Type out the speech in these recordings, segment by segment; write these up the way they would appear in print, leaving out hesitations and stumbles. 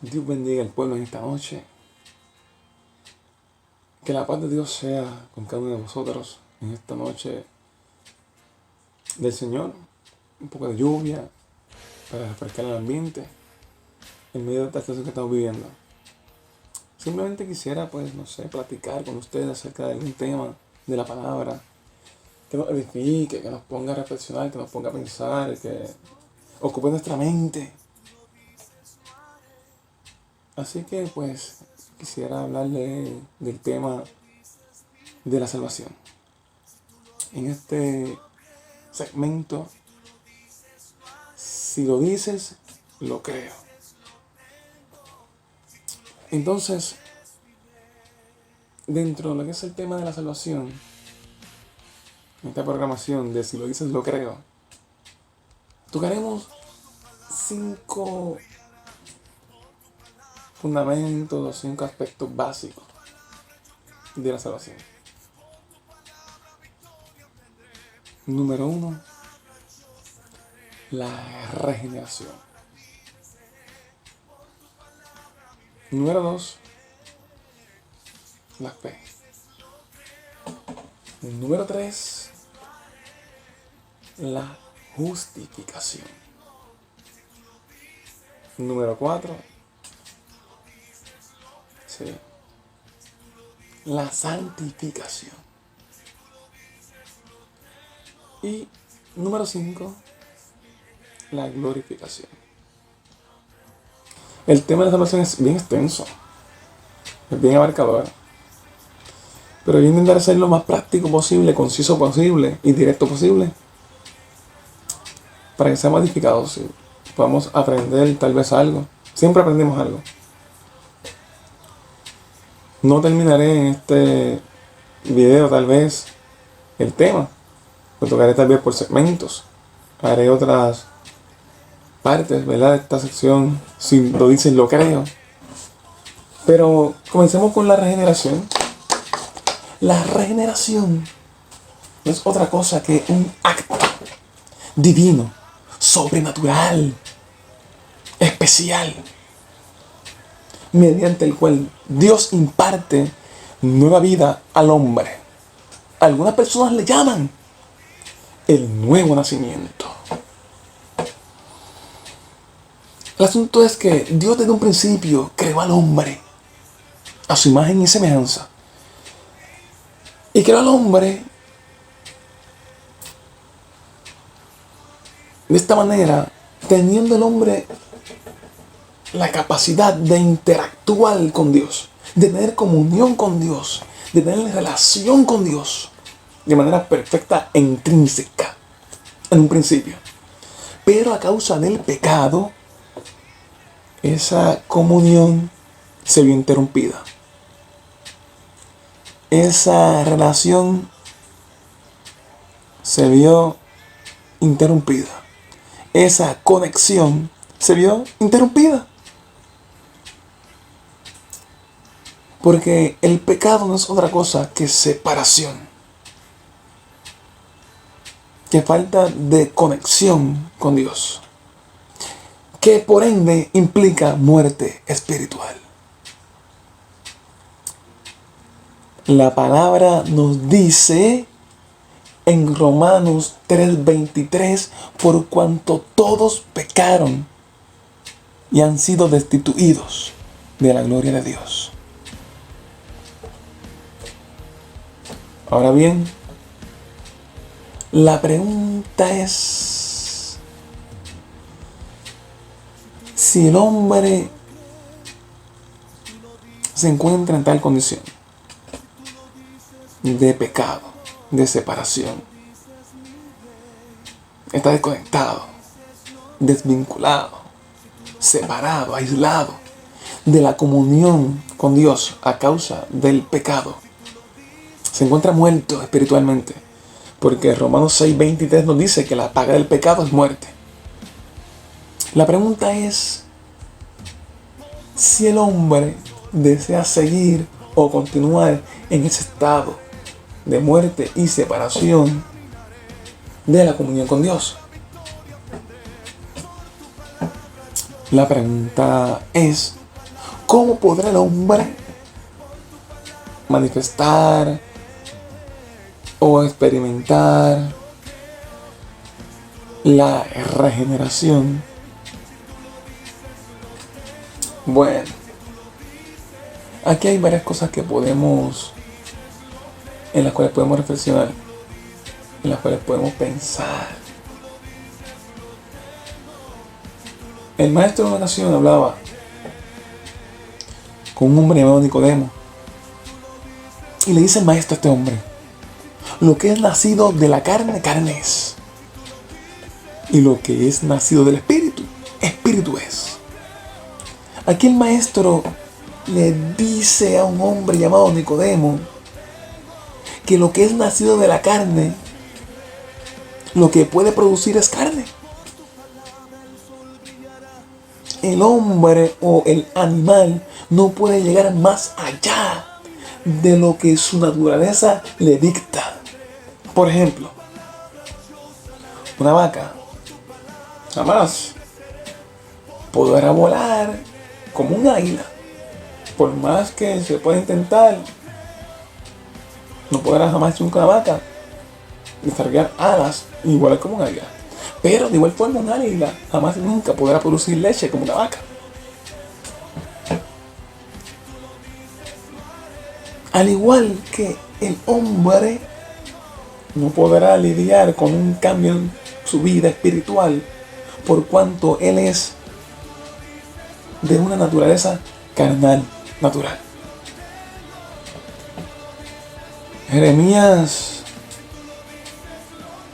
Dios bendiga al pueblo en esta noche. Que la paz de Dios sea con cada uno de vosotros en esta noche del Señor. Un poco de lluvia para refrescar el ambiente en medio de esta situación que estamos viviendo. Simplemente quisiera, no sé, platicar con ustedes acerca de algún tema de la palabra que nos edifique, que nos ponga a reflexionar, que nos ponga a pensar, que ocupe nuestra mente. Así que quisiera hablarle del tema de la salvación. En este segmento, si lo dices, lo creo. Entonces, dentro de lo que es el tema de la salvación, en esta programación de si lo dices, lo creo, tocaremos 5 fundamentos, 5 aspectos básicos de la salvación. Número 1, la regeneración. Número 2, la fe. Número 3, la justificación. Número 4, la santificación. Y número 5, la glorificación. El tema de la salvación es bien extenso, es bien abarcador, pero yo intentaré ser lo más práctico posible, conciso posible y directo posible, para que sea más edificados y podamos aprender tal vez algo. Siempre aprendemos algo. No terminaré en este video tal vez el tema, lo tocaré tal vez por segmentos. Haré otras partes, ¿verdad?, de esta sección, si lo dices, lo creo. Pero comencemos con la regeneración. La regeneración no es otra cosa que un acto divino, sobrenatural, especial, mediante el cual Dios imparte nueva vida al hombre. Algunas personas le llaman el nuevo nacimiento. El asunto es que Dios desde un principio creó al hombre a su imagen y semejanza. Y creó al hombre de esta manera, teniendo el hombre la capacidad de interactuar con Dios, de tener comunión con Dios, de tener relación con Dios de manera perfecta e intrínseca en un principio. Pero a causa del pecado, esa comunión se vio interrumpida. Esa relación se vio interrumpida. Esa conexión se vio interrumpida. Porque el pecado no es otra cosa que separación. Que falta de conexión con Dios. Que por ende implica muerte espiritual. La palabra nos dice en Romanos 3:23, por cuanto todos pecaron y han sido destituidos de la gloria de Dios. Ahora bien, la pregunta es, si el hombre se encuentra en tal condición de pecado, de separación, está desconectado, desvinculado, separado, aislado de la comunión con Dios a causa del pecado, se encuentra muerto espiritualmente, porque Romanos 6:23 nos dice que la paga del pecado es muerte. La pregunta es, si el hombre desea seguir o continuar en ese estado de muerte y separación de la comunión con Dios. La pregunta es, ¿Cómo podrá el hombre manifestar o experimentar la regeneración? Bueno, aquí hay varias cosas en las cuales podemos reflexionar, en las cuales podemos pensar. El maestro de una ocasión hablaba con un hombre llamado Nicodemo y le dice el maestro a este hombre: lo que es nacido de la carne, carne es, y lo que es nacido del espíritu, espíritu es. Aquí el maestro le dice a un hombre llamado Nicodemo que lo que es nacido de la carne, lo que puede producir es carne. El hombre o el animal no puede llegar más allá de lo que su naturaleza le dicta. Por ejemplo, una vaca jamás podrá volar como un águila. Por más que se pueda intentar, no podrá jamás nunca una vaca desarrollar alas y volar como un águila. Pero de igual forma un águila jamás nunca podrá producir leche como una vaca. Al igual que el hombre no podrá lidiar con un cambio en su vida espiritual por cuanto él es de una naturaleza carnal, natural. Jeremías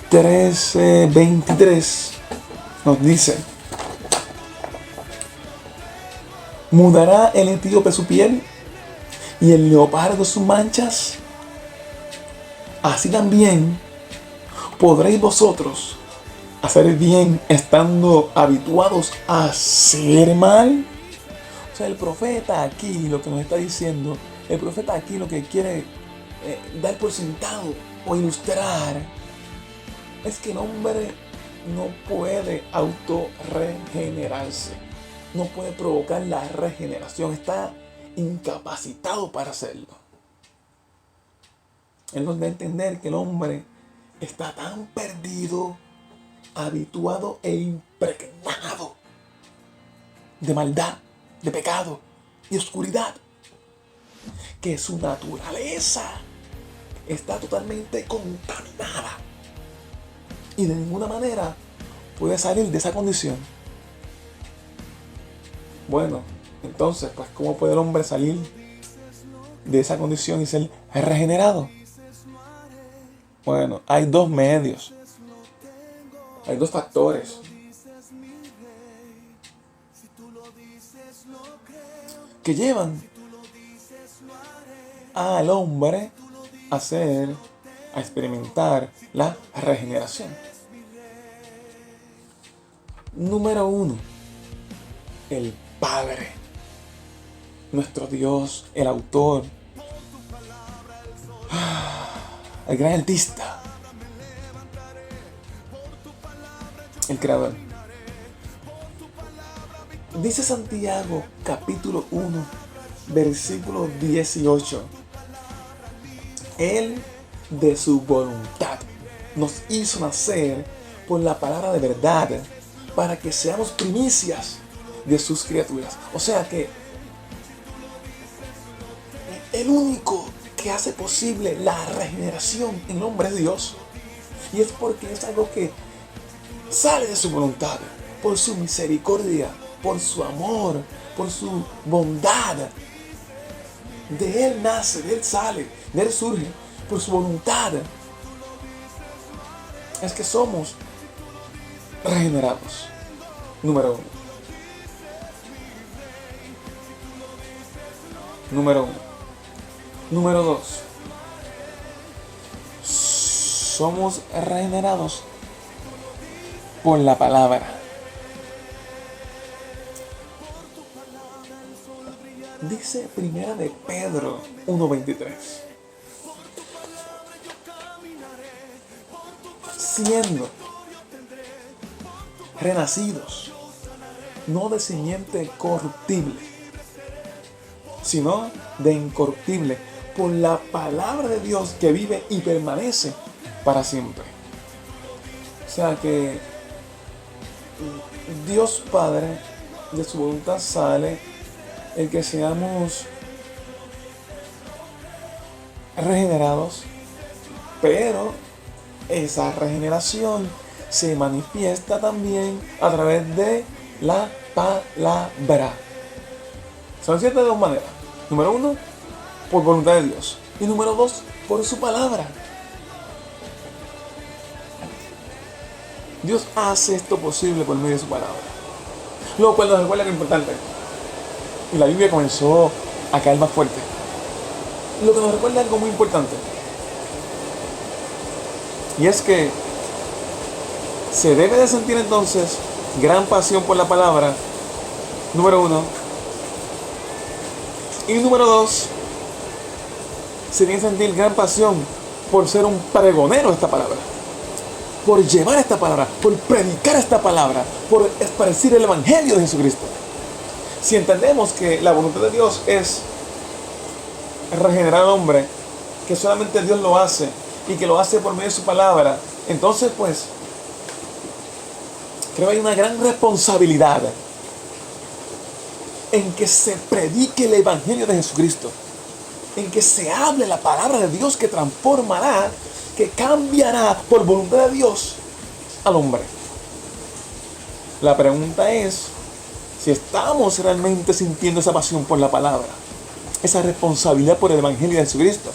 13:23 nos dice: ¿mudará el etíope su piel y el leopardo sus manchas? Así también podréis vosotros hacer bien estando habituados a hacer mal. O sea, el profeta aquí lo que nos está diciendo, el profeta aquí lo que quiere dar por sentado o ilustrar es que el hombre no puede autorregenerarse, no puede provocar la regeneración, está incapacitado para hacerlo. Él nos da a entender que el hombre está tan perdido, habituado e impregnado de maldad, de pecado y oscuridad, que su naturaleza está totalmente contaminada y de ninguna manera puede salir de esa condición. Bueno, entonces, pues, ¿cómo puede el hombre salir de esa condición y ser regenerado? Bueno, hay dos medios, hay dos factores. Que llevan al hombre a experimentar la regeneración. Número uno, el Padre, nuestro Dios, el autor, el gran artista, el creador. Dice Santiago capítulo 1, versículo 18. Él de su voluntad nos hizo nacer por la palabra de verdad para que seamos primicias de sus criaturas. O sea que el único que hace posible la regeneración en el hombre es Dios. Y es porque es algo que sale de su voluntad, por su misericordia, por su amor, por su bondad. De Él nace, de Él sale, de Él surge, por su voluntad. Es que somos regenerados. Número uno. Número dos. Somos regenerados por la palabra. Dice primera de Pedro 1:23. Siendo renacidos, no de simiente corruptible, sino de incorruptible, por la palabra de Dios que vive y permanece para siempre. O sea que Dios Padre, de su voluntad sale el que seamos regenerados, pero esa regeneración se manifiesta también a través de la palabra. Se manifiesta de dos maneras. Número uno, por voluntad de Dios. Y número dos, por su palabra. Dios hace esto posible por medio de su palabra. Lo cual nos recuerda que es importante. Y la Biblia comenzó a caer más fuerte. Lo que nos recuerda algo muy importante. Y es que se debe de sentir entonces gran pasión por la palabra, número uno. Y número dos, se debe sentir gran pasión por ser un pregonero de esta palabra. Por llevar esta palabra, por predicar esta palabra, por esparcir el Evangelio de Jesucristo. Si entendemos que la voluntad de Dios es regenerar al hombre, que solamente Dios lo hace y que lo hace por medio de su palabra, entonces pues creo que hay una gran responsabilidad en que se predique el Evangelio de Jesucristo, en que se hable la palabra de Dios que transformará, que cambiará por voluntad de Dios al hombre. La pregunta es si estamos realmente sintiendo esa pasión por la palabra, esa responsabilidad por el Evangelio de Jesucristo.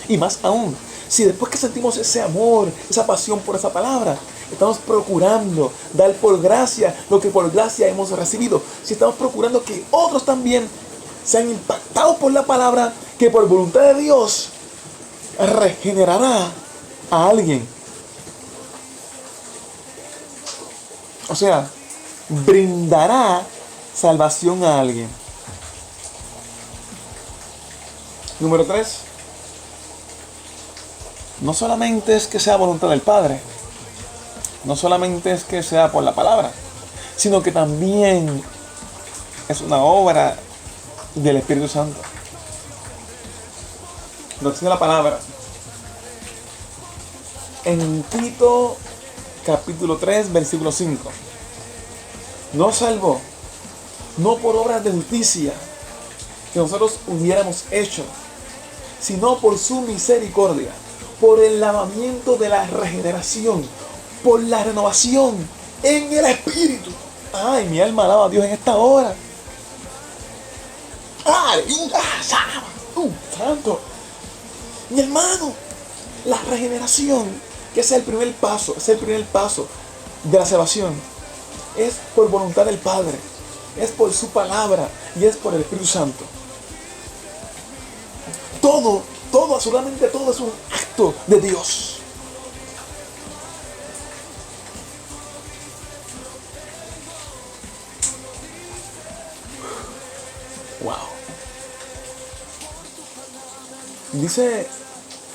Y más aún, si después que sentimos ese amor, esa pasión por esa palabra, estamos procurando dar por gracia lo que por gracia hemos recibido. Si estamos procurando que otros también sean impactados por la palabra que por voluntad de Dios regenerará a alguien. O sea, brindará salvación a alguien. Número 3. No solamente es que sea voluntad del Padre, no solamente es que sea por la palabra, sino que también es una obra del Espíritu Santo. Lo dice la palabra en Tito capítulo 3 versículo 5. Nos salvó no por obras de justicia que nosotros hubiéramos hecho, sino por su misericordia, por el lavamiento de la regeneración, por la renovación en el Espíritu. Ay, mi alma alaba a Dios en esta hora. ¡Aleluya! ¡Santo! Mi hermano, la regeneración, que es el primer paso, de la salvación, es por voluntad del Padre, es por su palabra y es por el Espíritu Santo. Todo, absolutamente todo es un acto de Dios. Wow. Dice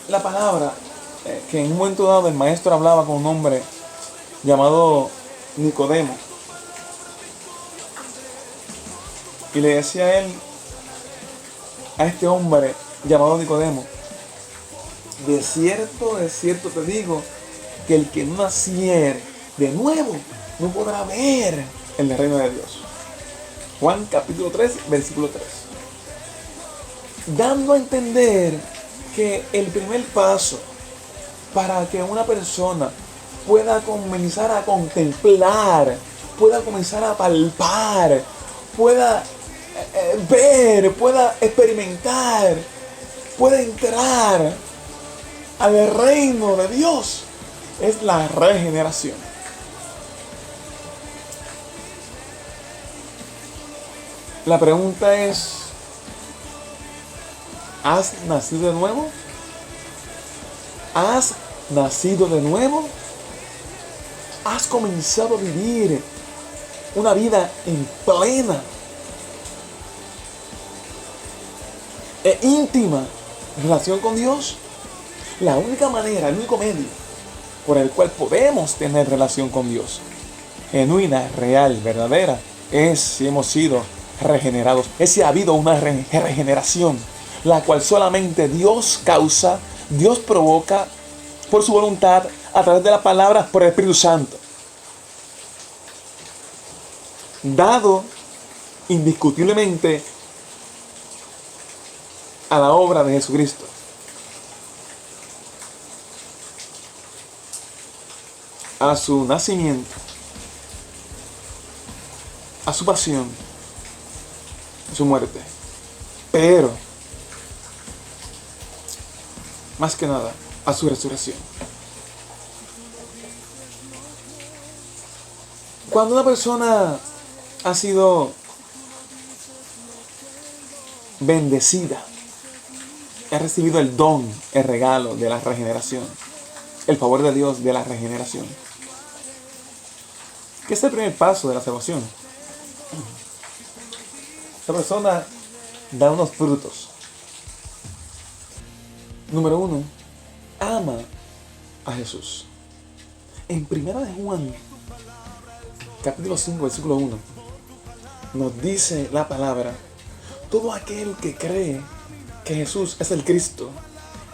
la palabra que en un momento dado el maestro hablaba con un hombre llamado Nicodemo. Y le decía a él, a este hombre llamado Nicodemo: de cierto te digo, que el que no naciere de nuevo no podrá ver el reino de Dios. Juan capítulo 3, versículo 3. Dando a entender que el primer paso para que una persona pueda comenzar a contemplar, pueda comenzar a palpar, pueda ver, pueda experimentar, pueda entrar al reino de Dios, es la regeneración. La pregunta es: ¿has nacido de nuevo? ¿Has nacido de nuevo? ¿Has comenzado a vivir una vida en plena e íntima relación con Dios? La única manera, el único medio por el cual podemos tener relación con Dios, genuina, real, verdadera, es si hemos sido regenerados. Es si ha habido una regeneración, la cual solamente Dios causa, Dios provoca por su voluntad, a través de la palabra, por el Espíritu Santo. Dado indiscutiblemente a la obra de Jesucristo. A su nacimiento, a su pasión, a su muerte. Pero, más que nada, a su resurrección. Cuando una persona ha sido bendecida, ha recibido el don, el regalo de la regeneración, el favor de Dios de la regeneración, que es el primer paso de la salvación, la persona da unos frutos. Número 1, ama a Jesús. En 1 de Juan, capítulo 5, versículo 1, nos dice la palabra: todo aquel que cree que Jesús es el Cristo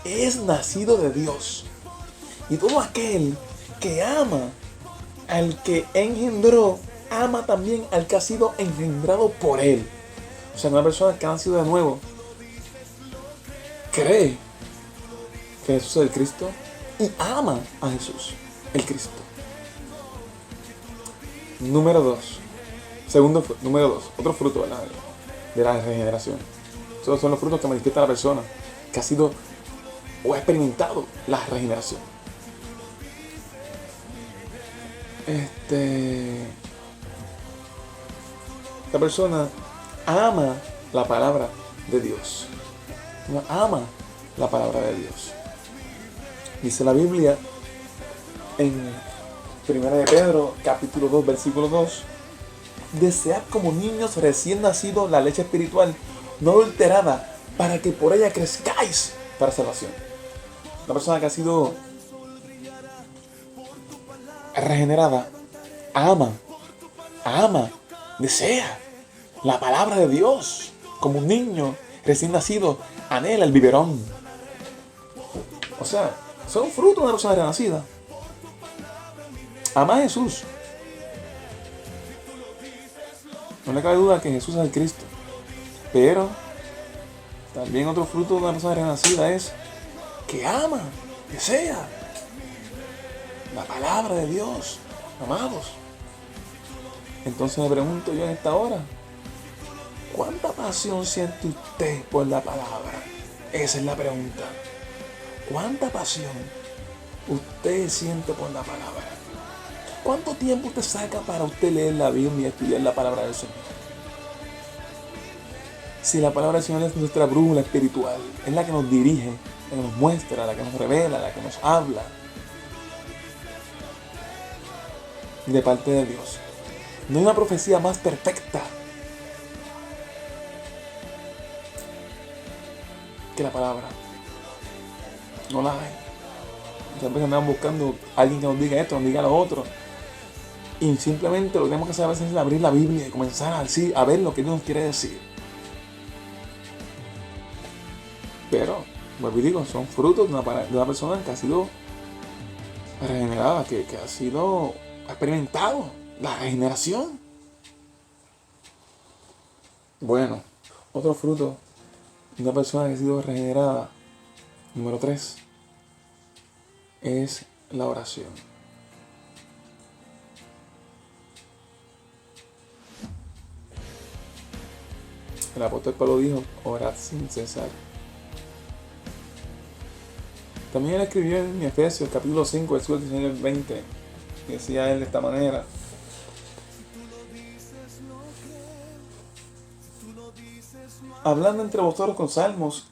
es nacido de Dios. Y todo aquel que ama al que engendró, ama también al que ha sido engendrado por él. O sea, una persona que ha nacido de nuevo cree que Jesús es el Cristo y ama a Jesús, el Cristo. Número 2. Número 2. Otro fruto de la regeneración. Esos son los frutos que manifiesta la persona que ha sido o ha experimentado la regeneración. La persona ama la palabra de Dios. Ama la palabra de Dios. Dice la Biblia en 1 de Pedro, capítulo 2, versículo 2: desead como niños recién nacidos la leche espiritual, no adulterada, para que por ella crezcáis para salvación. La persona que ha sido regenerada ama, desea la palabra de Dios. Como un niño recién nacido anhela el biberón. O sea, son frutos de una persona renacida. Ama a Jesús. No le cabe duda que Jesús es el Cristo. Pero también otro fruto de una persona renacida es que ama, desea la palabra de Dios. Amados. Entonces me pregunto yo en esta hora: ¿cuánta pasión siente usted por la palabra? Esa es la pregunta. ¿Cuánta pasión usted siente por la palabra? ¿Cuánto tiempo usted saca para usted leer la Biblia y estudiar la palabra del Señor? Si la palabra del Señor es nuestra brújula espiritual, es la que nos dirige, la que nos muestra, la que nos revela, la que nos habla de parte de Dios. No hay una profecía más perfecta que la palabra. No la hay. Muchas veces andamos buscando a alguien que nos diga esto, nos diga lo otro. Y simplemente lo que tenemos que hacer a veces es abrir la Biblia y comenzar a ver lo que Dios nos quiere decir. Pero, vuelvo y digo, son frutos de una persona que ha sido regenerada, que ha experimentado la regeneración. Bueno, otro fruto de una persona que ha sido regenerada, número 3, es la oración. El apóstol Pablo dijo: orad sin cesar. También él escribió en Efesios capítulo 5, versículo 19 al 20, y decía él de esta manera: hablando entre vosotros con salmos,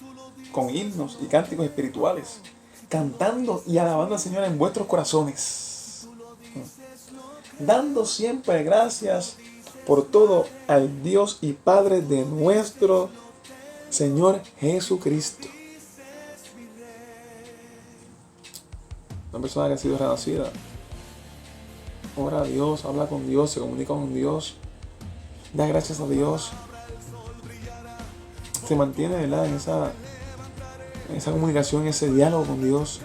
con himnos y cánticos espirituales, cantando y alabando al Señor en vuestros corazones, dando siempre gracias por todo al Dios y Padre de nuestro Señor Jesucristo. Una persona que ha sido renacida ora a Dios, habla con Dios, se comunica con Dios, da gracias a Dios se mantiene, ¿verdad?, en esa comunicación, en ese diálogo con Dios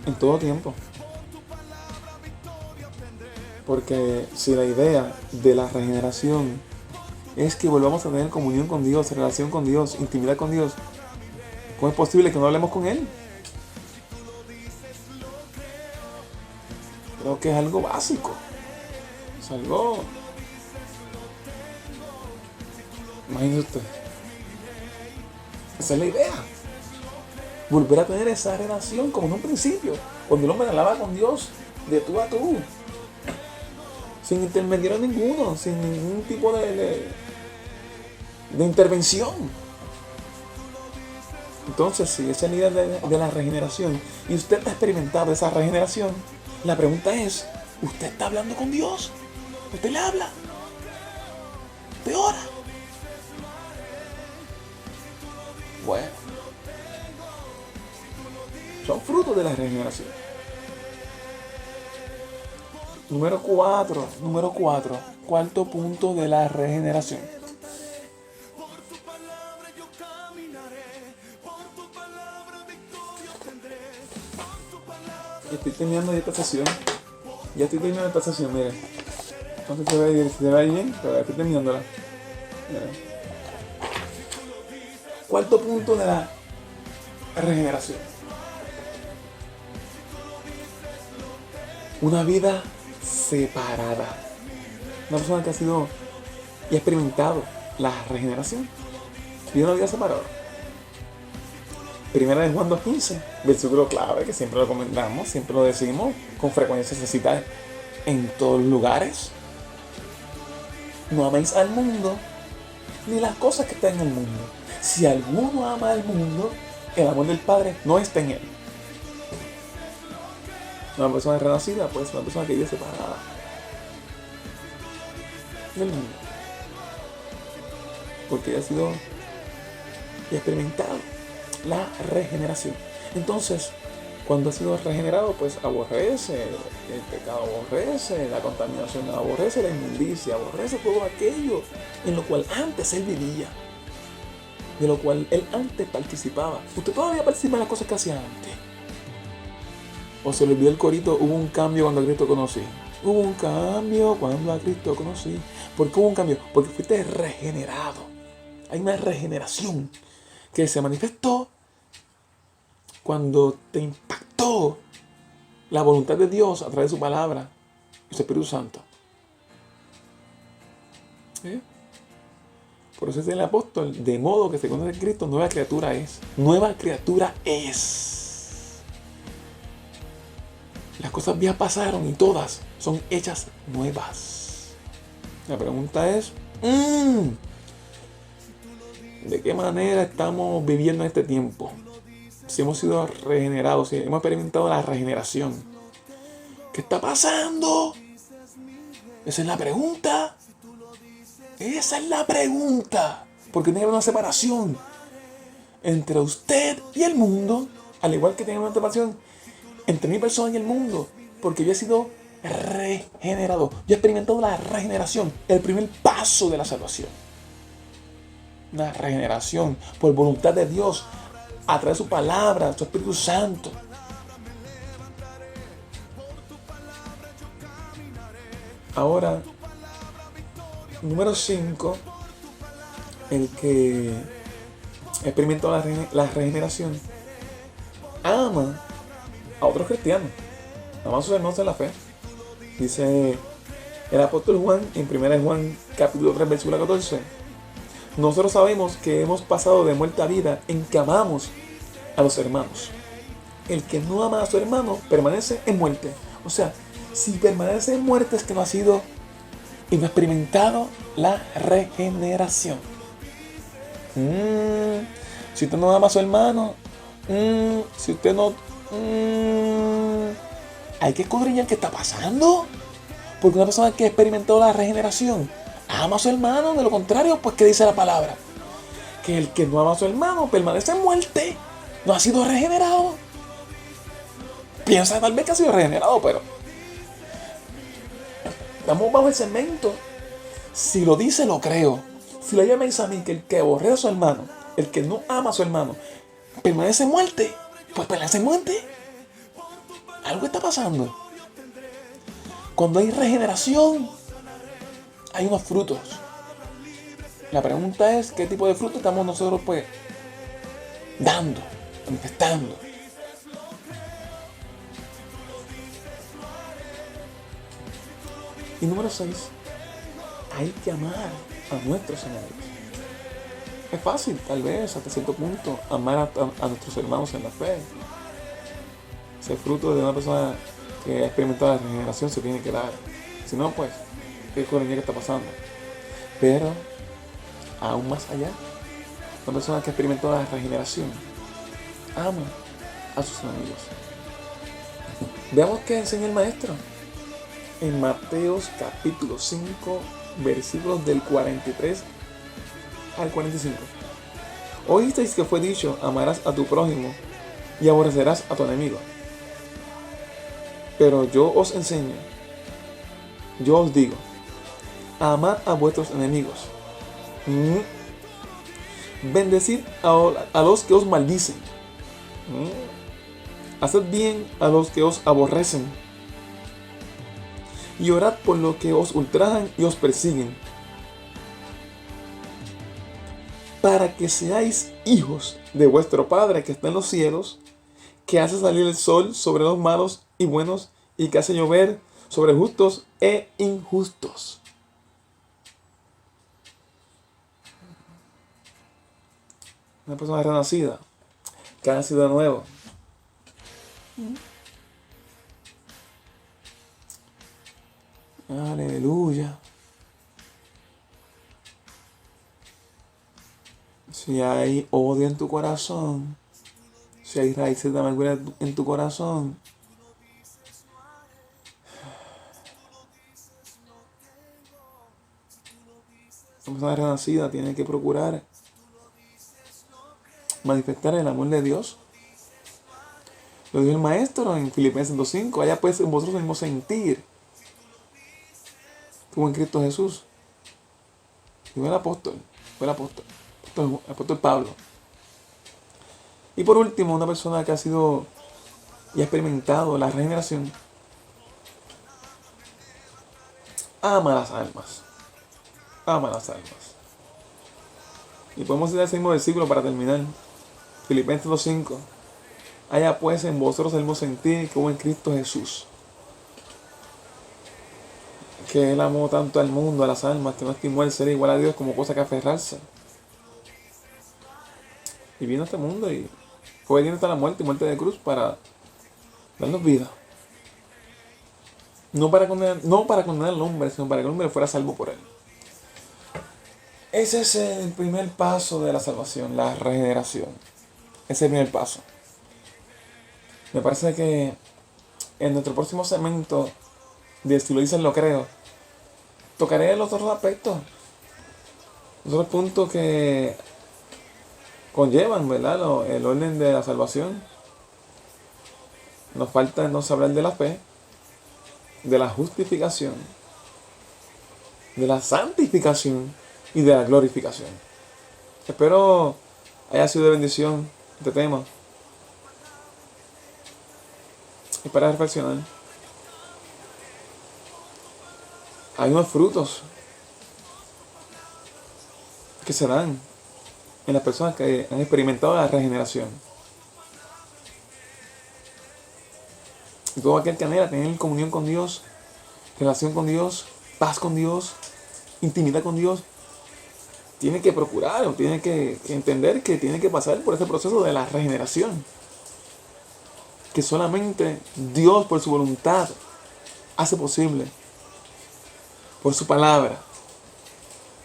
en todo tiempo. Porque si la idea de la regeneración es que volvamos a tener comunión con Dios, relación con Dios, intimidad con Dios, ¿cómo es posible que no hablemos con Él? Creo que es algo básico. Es algo... Imagínese usted. Esa es la idea. Volver a tener esa relación como en un principio, cuando el hombre hablaba con Dios de tú a tú, sin intermediario ninguno, sin ningún tipo de intervención. Entonces, si esa es la idea de la regeneración y usted ha experimentado esa regeneración, la pregunta es, ¿usted está hablando con Dios? ¿Usted le habla? ¿Usted ora? Bueno, son frutos de la regeneración. Número 4, cuarto punto de la regeneración. Estoy terminando esta sesión. Ya estoy terminando esta sesión, mire. No sé si se ve bien, pero estoy terminándola. Mire. Cuarto punto de la regeneración. Una vida separada. Una persona que ha sido y ha experimentado la regeneración. Vive una vida separada. Primera de Juan 2:15, versículo clave que siempre lo comentamos, siempre lo decimos, con frecuencia se cita en todos los lugares. No améis al mundo ni las cosas que están en el mundo. Si alguno ama al mundo, el amor del Padre no está en él. Una persona renacida puede ser una persona que vive separada del mundo, porque ha sido y ha experimentado la regeneración. Entonces, cuando ha sido regenerado, pues aborrece el pecado, aborrece la contaminación, aborrece la inmundicia, aborrece todo aquello en lo cual antes él vivía, de lo cual él antes participaba. ¿Usted todavía participa en las cosas que hacía antes? ¿O se le olvidó el corito? Hubo un cambio cuando a Cristo conocí. Hubo un cambio cuando a Cristo conocí. ¿Por qué hubo un cambio? Porque fuiste regenerado. Hay una regeneración que se manifestó cuando te impactó la voluntad de Dios a través de su palabra y su Espíritu Santo. ¿Sí? Por eso es el apóstol, de modo que se conoce Cristo, nueva criatura es. Nueva criatura es. Las cosas viejas pasaron y todas son hechas nuevas. La pregunta es, ¿de qué manera estamos viviendo en este tiempo? Si hemos sido regenerados, si hemos experimentado la regeneración, ¿qué está pasando? Esa es la pregunta. Esa es la pregunta. Porque tiene que haber una separación entre usted y el mundo, al igual que tiene una separación entre mi persona y el mundo, porque yo he sido regenerado. Yo he experimentado la regeneración, el primer paso de la salvación. Una regeneración por voluntad de Dios, a través de su palabra, su Espíritu Santo. Ahora, número 5, el que experimentó la regeneración, ama a otros cristianos, ama a sus hermanos en la fe. Dice el apóstol Juan en 1 Juan capítulo 3 versículo 14: nosotros sabemos que hemos pasado de muerte a vida en que amamos a los hermanos. El que no ama a su hermano permanece en muerte. O sea, si permanece en muerte es que no ha sido y no ha experimentado la regeneración. Si usted no ama a su hermano, si usted no... hay que escudriñar qué está pasando. Porque una persona que ha experimentado la regeneración ama a su hermano, de lo contrario, pues ¿qué dice la palabra? Que el que no ama a su hermano permanece en muerte, no ha sido regenerado. Piensa tal vez que ha sido regenerado, pero estamos bajo el segmento. Si lo dice, lo creo. Si la llamáis a mí que el que aborrece a su hermano El que no ama a su hermano permanece en muerte. Pues permanece en muerte. Algo está pasando. Cuando hay regeneración, hay unos frutos. La pregunta es, ¿qué tipo de frutos estamos nosotros pues dando, manifestando? Y número 6, hay que amar a nuestros enemigos. Es fácil, tal vez, hasta cierto punto, amar a nuestros hermanos en la fe. Ese fruto de una persona que ha experimentado la regeneración se tiene que dar. Si no, pues, ¿qué coronilla que está pasando? Pero, aún más allá, una persona que ha experimentado la regeneración ama a sus enemigos. Veamos qué enseña el maestro. En Mateos capítulo 5, versículos del 43 al 45. Oísteis que fue dicho, amarás a tu prójimo y aborrecerás a tu enemigo. Pero yo os enseño, yo os digo, amad a vuestros enemigos. Bendecid a los que os maldicen. Haced bien a los que os aborrecen. Y orad por los que os ultrajan y os persiguen, para que seáis hijos de vuestro Padre que está en los cielos, que hace salir el sol sobre los malos y buenos, y que hace llover sobre justos e injustos. Una persona renacida, que ha nacido de nuevo, aleluya. Si hay odio en tu corazón, si hay raíces de amargura en tu corazón, una persona renacida tiene que procurar manifestar el amor de Dios. Lo dijo el maestro en Filipenses 2:5. Allá pues en vosotros el mismo sentir como en Cristo Jesús. Y fue el apóstol Pablo. Y por último, una persona que ha sido y ha experimentado la regeneración ama las almas. Ama las almas. Y podemos ir al mismo versículo para terminar. Filipenses 2:5. Haya pues en vosotros el mismo sentir como en Cristo Jesús. Que Él amó tanto al mundo, a las almas, que no estimó el ser igual a Dios como cosa que aferrarse. Y vino a este mundo y fue veniendo hasta la muerte y muerte de cruz para darnos vida. No para condenar al hombre, sino para que el hombre fuera salvo por Él. Ese es el primer paso de la salvación, la regeneración. Ese es el primer paso. Me parece que en nuestro próximo segmento de Si lo dices lo creo, tocaré los otros aspectos, los otros puntos que conllevan, ¿verdad?, el orden de la salvación. Nos falta entonces hablar de la fe, de la justificación, de la santificación y de la glorificación. Espero haya sido de bendición este tema. Y para reflexionar, hay unos frutos que se dan en las personas que han experimentado la regeneración. Y todo aquel que anhela tener comunión con Dios, relación con Dios, paz con Dios, intimidad con Dios, tiene que procurar o tiene que entender que tiene que pasar por ese proceso de la regeneración. Que solamente Dios por su voluntad hace posible. Por su palabra,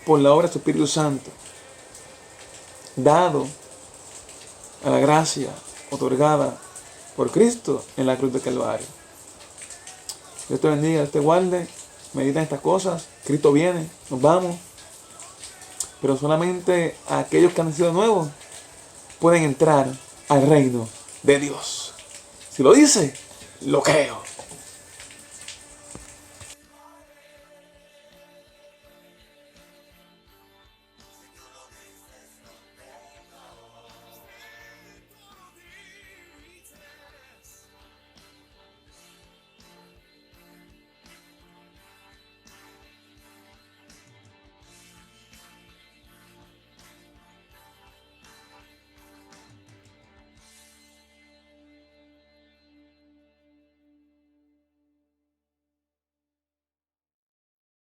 por la obra de su Espíritu Santo, dado a la gracia otorgada por Cristo en la cruz de Calvario. Dios te bendiga, Dios te guarde, medita en estas cosas. Cristo viene, nos vamos. Pero solamente aquellos que han nacido nuevos pueden entrar al reino de Dios. Si lo dice, lo creo.